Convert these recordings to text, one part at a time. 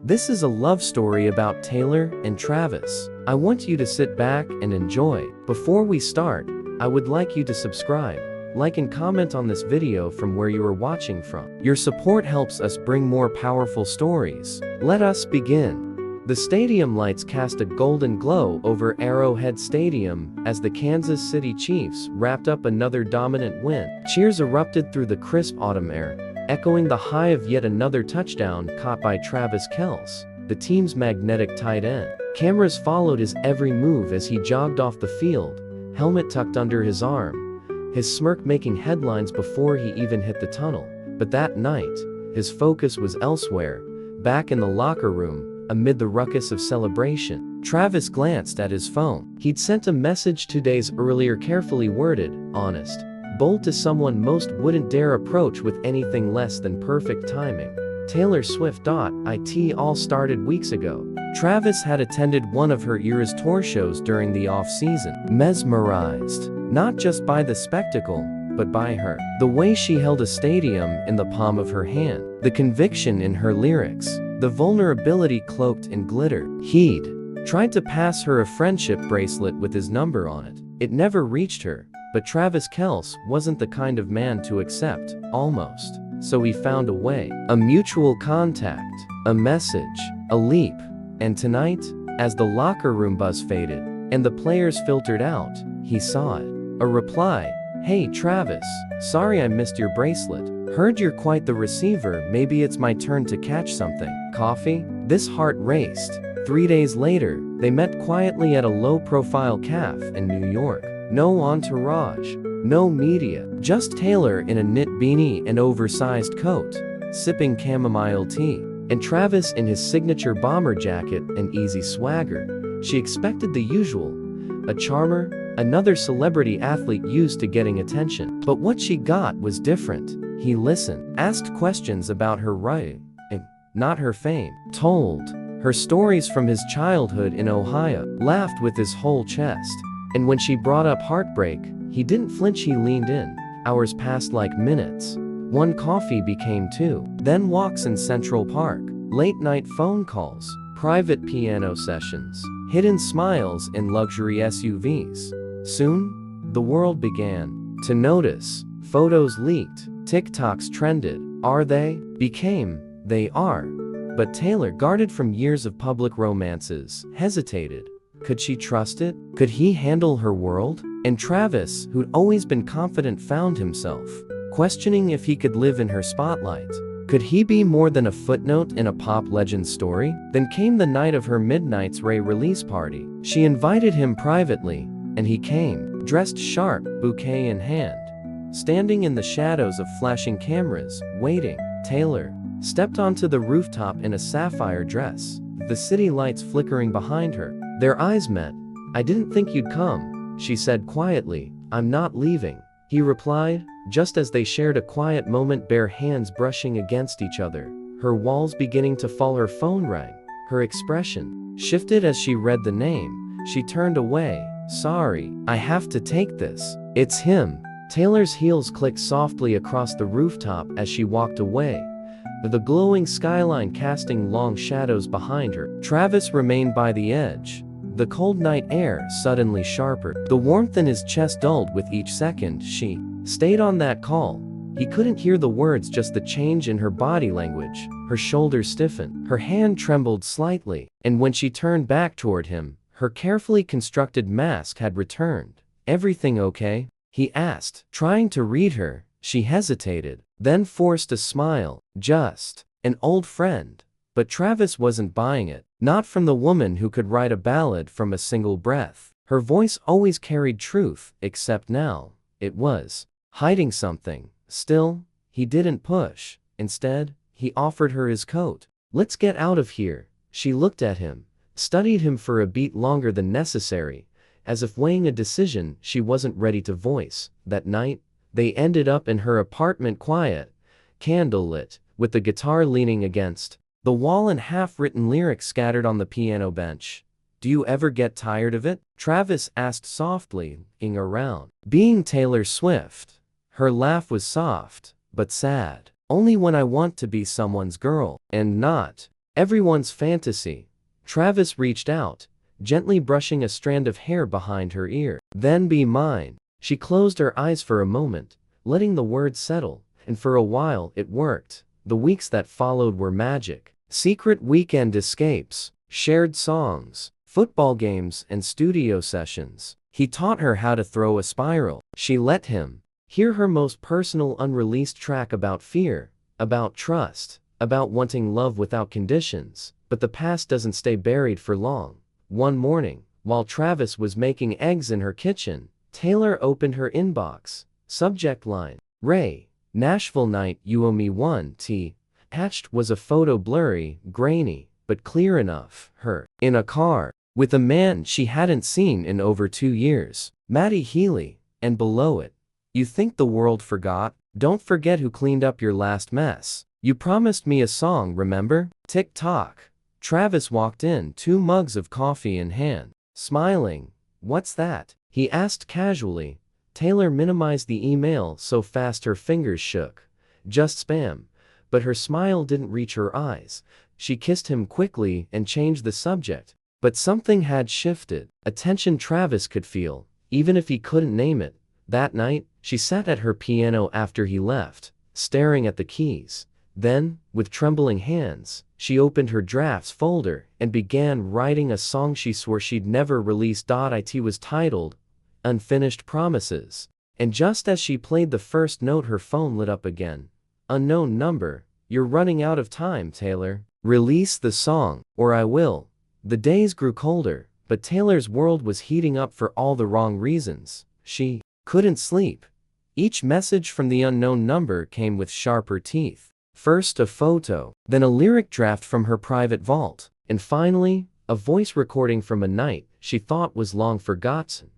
This is a love story about Taylor and Travis. I want you to sit back and enjoy. Before we start, I would like you to subscribe, like and comment on this video from where you are watching from. Your support helps us bring more powerful stories. Let us begin. The stadium lights cast a golden glow over Arrowhead Stadium as the Kansas City Chiefs wrapped up another dominant win. Cheers erupted through the crisp autumn air, echoing the high of yet another touchdown caught by Travis Kelce, the team's magnetic tight end. Cameras followed his every move as he jogged off the field, helmet tucked under his arm, his smirk making headlines before he even hit the tunnel. But that night, his focus was elsewhere, back in the locker room, amid the ruckus of celebration. Travis glanced at his phone. He'd sent a message 2 days earlier, carefully worded, honest, bold, to someone most wouldn't dare approach with anything less than perfect timing. Taylor Swift. It all started weeks ago. Travis had attended one of her era's tour shows during the off-season, mesmerized, not just by the spectacle, but by her. The way she held a stadium in the palm of her hand, the conviction in her lyrics, the vulnerability cloaked in glitter. He'd tried to pass her a friendship bracelet with his number on it. It never reached her, but Travis Kelce wasn't the kind of man to accept, almost. So he found a way. A mutual contact, a message, a leap. And tonight, as the locker room buzz faded, and the players filtered out, he saw it. A reply. Hey Travis, sorry I missed your bracelet. Heard you're quite the receiver, maybe it's my turn to catch something. Coffee? This heart raced. 3 days later, they met quietly at a low-profile cafe in New York. No entourage, no media, just Taylor in a knit beanie and oversized coat, sipping chamomile tea, and Travis in his signature bomber jacket and easy swagger. She expected the usual, a charmer, another celebrity athlete used to getting attention. But what she got was different. He listened, asked questions about her writing, and not her fame, told her stories from his childhood in Ohio, laughed with his whole chest. And when she brought up heartbreak, he didn't flinch, he leaned in. Hours passed like minutes. One coffee became two. Then walks in Central Park, late-night phone calls, private piano sessions, hidden smiles in luxury SUVs. Soon, the world began to notice. Photos leaked, TikToks trended. Are they? Became, they are. But Taylor, guarded from years of public romances, hesitated. Could she trust it? Could he handle her world? And Travis, who'd always been confident, found himself questioning if he could live in her spotlight. Could he be more than a footnote in a pop legend story? Then came the night of her Midnight's Ray release party. She invited him privately, and he came, dressed sharp, bouquet in hand. Standing in the shadows of flashing cameras, waiting, Taylor stepped onto the rooftop in a sapphire dress, the city lights flickering behind her. Their eyes met. I didn't think you'd come, she said quietly. I'm not leaving, he replied, just as they shared a quiet moment, bare hands brushing against each other, her walls beginning to fall. Her phone rang. Her expression shifted as she read the name. She turned away. Sorry, I have to take this. It's him. Taylor's heels clicked softly across the rooftop as she walked away, the glowing skyline casting long shadows behind her. Travis remained by the edge, the cold night air suddenly sharper. The warmth in his chest dulled with each second she stayed on that call. He couldn't hear the words, just the change in her body language. Her shoulders stiffened, her hand trembled slightly, and when she turned back toward him, her carefully constructed mask had returned. Everything okay? He asked, trying to read her. She hesitated, then forced a smile. Just an old friend. But Travis wasn't buying it. Not from the woman who could write a ballad from a single breath. Her voice always carried truth, except now, it was hiding something. Still, he didn't push. Instead, he offered her his coat. Let's get out of here. She looked at him, studied him for a beat longer than necessary, as if weighing a decision she wasn't ready to voice. That night, they ended up in her apartment, quiet, candlelit, with the guitar leaning against the wall and half-written lyrics scattered on the piano bench. Do you ever get tired of it? Travis asked softly, looking around. Being Taylor Swift. Her laugh was soft, but sad. Only when I want to be someone's girl, and not Everyone's fantasy. Travis reached out, gently brushing a strand of hair behind her ear. Then be mine. She closed her eyes for a moment, letting the words settle, and for a while it worked. The weeks that followed were magic. Secret weekend escapes, shared songs, football games, and studio sessions. He taught her how to throw a spiral. She let him hear her most personal unreleased track about fear, about trust, about wanting love without conditions. But the past doesn't stay buried for long. One morning, while Travis was making eggs in her kitchen, Taylor opened her inbox. Subject line: Ray, Nashville night, you owe me one T. Attached was a photo, blurry, grainy, but clear enough. Her in a car with a man she hadn't seen in over 2 years. Maddie Healy. And below it: you think the world forgot? Don't forget who cleaned up your last mess. You promised me a song, remember? Tick-tock. Travis walked in, 2 mugs of coffee in hand. Smiling. What's that? He asked casually. Taylor minimized the email so fast her fingers shook. Just spam. But her smile didn't reach her eyes. She kissed him quickly and changed the subject. But something had shifted. A tension Travis could feel, even if he couldn't name it. That night, she sat at her piano after he left, staring at the keys. Then, with trembling hands, she opened her drafts folder and began writing a song she swore she'd never release. It was titled Unfinished Promises. And just as she played the first note, her phone lit up again. Unknown number. You're running out of time, Taylor. Release the song, or I will. The days grew colder, but Taylor's world was heating up for all the wrong reasons. She couldn't sleep. Each message from the unknown number came with sharper teeth. First a photo, then a lyric draft from her private vault, and finally, a voice recording from a night she thought was long forgotten.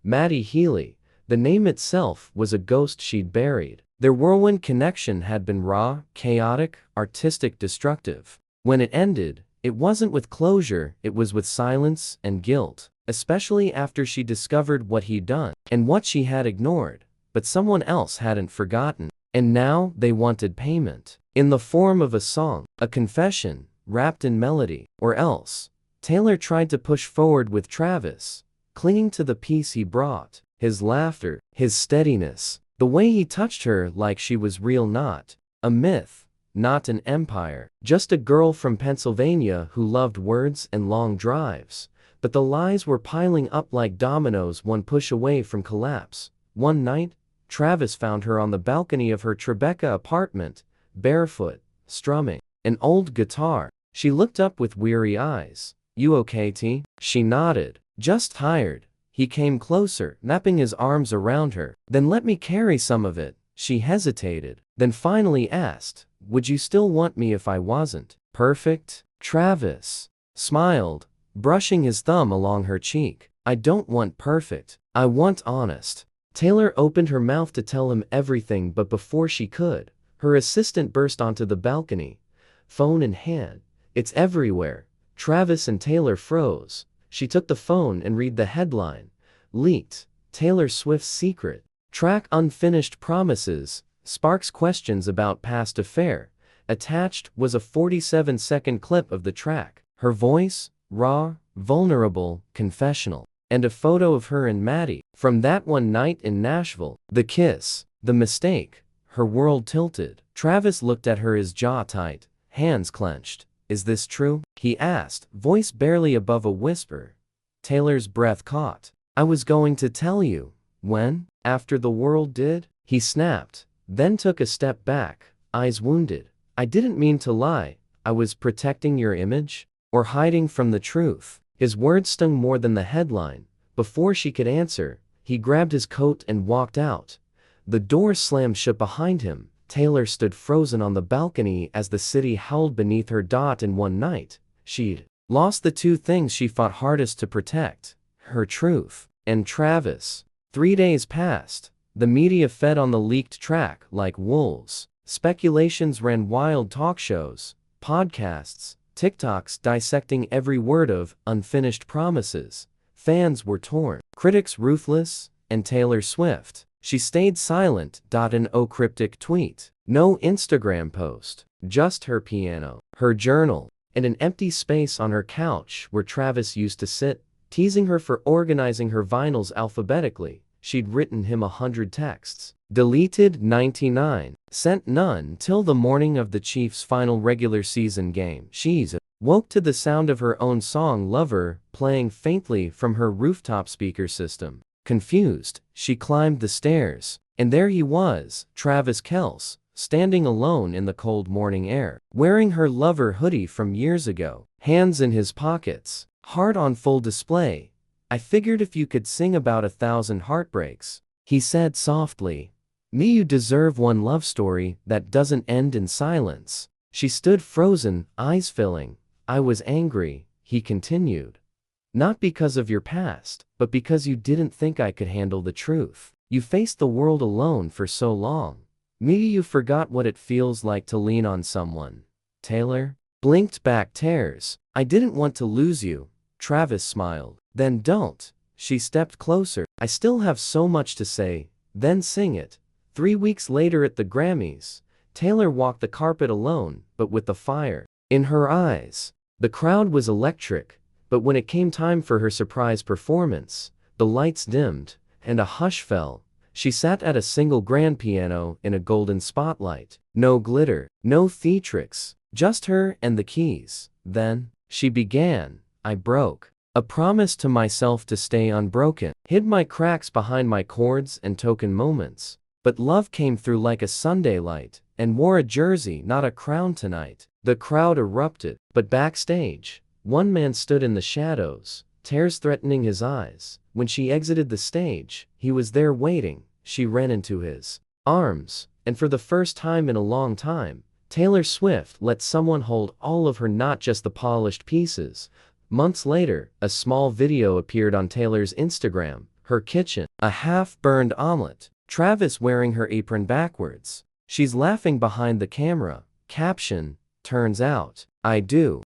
Maddie Healy. The name itself was a ghost she'd buried. Their whirlwind connection had been raw, chaotic, artistic, destructive. When it ended, it wasn't with closure, it was with silence and guilt, especially after she discovered what he'd done, and what she had ignored, but someone else hadn't forgotten. And now they wanted payment. In the form of a song, a confession, wrapped in melody, or else. Taylor tried to push forward with Travis, clinging to the peace he brought, his laughter, his steadiness, the way he touched her like she was real, not a myth, not an empire, just a girl from Pennsylvania who loved words and long drives. But the lies were piling up like dominoes, one push away from collapse. One night, Travis found her on the balcony of her Tribeca apartment, barefoot, strumming an old guitar. She looked up with weary eyes. You okay, T? She nodded. Just tired. He came closer, wrapping his arms around her. Then let me carry some of it. She hesitated, then finally asked, would you still want me if I wasn't perfect? Travis smiled, brushing his thumb along her cheek. I don't want perfect. I want honest. Taylor opened her mouth to tell him everything, but before she could, her assistant burst onto the balcony, phone in hand. It's everywhere. Travis and Taylor froze. She took the phone and read the headline. Leaked. Taylor Swift's secret track Unfinished Promises sparks questions about past affair. Attached was a 47-second clip of the track. Her voice, raw, vulnerable, confessional. And a photo of her and Maddie from that one night in Nashville. The kiss, the mistake, her world tilted. Travis looked at her, his jaw tight, hands clenched. Is this true? He asked, voice barely above a whisper. Taylor's breath caught. I was going to tell you. When? After the world did? He snapped, then took a step back, eyes wounded. I didn't mean to lie. I was protecting your image? Or hiding from the truth? His words stung more than the headline. Before she could answer, he grabbed his coat and walked out. The door slammed shut behind him. Taylor stood frozen on the balcony as the city howled beneath her. In one night, she'd lost the 2 things she fought hardest to protect, her truth and Travis. 3 days passed. The media fed on the leaked track like wolves. Speculations ran wild, talk shows, podcasts, TikToks dissecting every word of Unfinished Promises. Fans were torn, critics ruthless, and Taylor Swift. She stayed silent. An cryptic tweet. No Instagram post. Just her piano, her journal, and an empty space on her couch where Travis used to sit, teasing her for organizing her vinyls alphabetically. She'd written him 100 texts, deleted 99, sent none till the morning of the Chiefs' final regular season game. She's woke to the sound of her own song Lover playing faintly from her rooftop speaker system. Confused, she climbed the stairs, and there he was, Travis Kelce, standing alone in the cold morning air, wearing her Lover hoodie from years ago, hands in his pockets, heart on full display. "I figured if you could sing about 1,000 heartbreaks," he said softly, "me you deserve one love story that doesn't end in silence." She stood frozen, eyes filling. "I was angry," he continued. "Not because of your past, but because you didn't think I could handle the truth. You faced the world alone for so long. Maybe you forgot what it feels like to lean on someone." Taylor blinked back tears. "I didn't want to lose you," Travis smiled. "Then don't." She stepped closer. "I still have so much to say, then sing it." 3 weeks later at the Grammys, Taylor walked the carpet alone, but with the fire in her eyes. The crowd was electric, but when it came time for her surprise performance, the lights dimmed, and a hush fell. She sat at a single grand piano in a golden spotlight. No glitter, no theatrics, just her and the keys. Then, she began, "I broke a promise to myself to stay unbroken. Hid my cracks behind my chords and token moments. But love came through like a Sunday light, and wore a jersey, not a crown tonight." The crowd erupted, but backstage, one man stood in the shadows, tears threatening his eyes. When she exited the stage, he was there waiting. She ran into his arms, and for the first time in a long time, Taylor Swift let someone hold all of her, not just the polished pieces. Months later, a small video appeared on Taylor's Instagram, her kitchen, a half-burned omelet, Travis wearing her apron backwards. She's laughing behind the camera. Caption: "Turns out, I do."